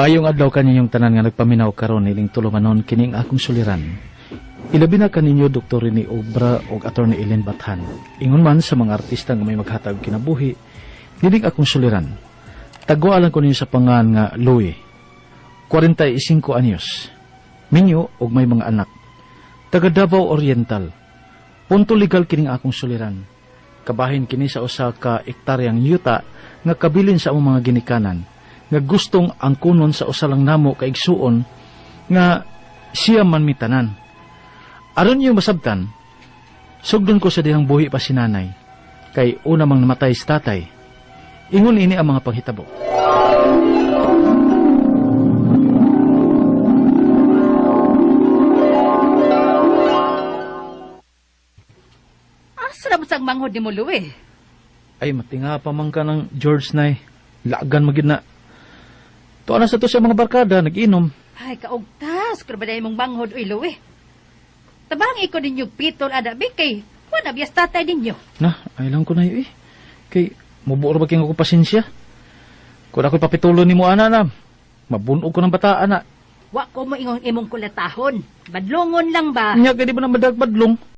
Mayong adlaw kaninyong tanan nga nagpaminaw karon niling tulumanon kining akong suliran. Ilabi na kaninyo Dr. Rene Obra o Attorney Ellen Bathan. Ingon man sa mga artista nga may maghatag kinabuhi, niling akong suliran. Tagwaalan ko ninyo sa pangan nga Louie, 45 anyos. Minyo og may mga anak. Taga Davao Oriental. Punto legal kining akong suliran. Kabahin kini sa usa ka ektaryang yuta nga kabilin sa among mga ginikanan nga gustong angkunon sa usa lang namo kaigsuon nga siya man mitanan. Aron niyo masabtan, sugdon ko sa dihang buhi pa si nanay kay una mang namatay si tatay. Ingon ini ang mga panghitabo. Asa na sang manghod ni mo, Louie? Ay matinga pa man ka ng George nay. Lagan magid na. Tuwa na sa to sa mga barkada, nag-inom. Ay, kaugtas, kung ba mong manghod, uy, Louie? Tabangi ko ninyo pitol adabi kay wala biyas tatay ninyo. Na, ay lang ko na yun eh. Kay, mabuor ba king ako pasensya? Kung ako'y papitulo ni mo, ana na, mabunog ko ng bata, ana. Wa ko mo ingong imong kulatahon. Badlongon lang ba? Nya, kaya di ba na madagbadlong?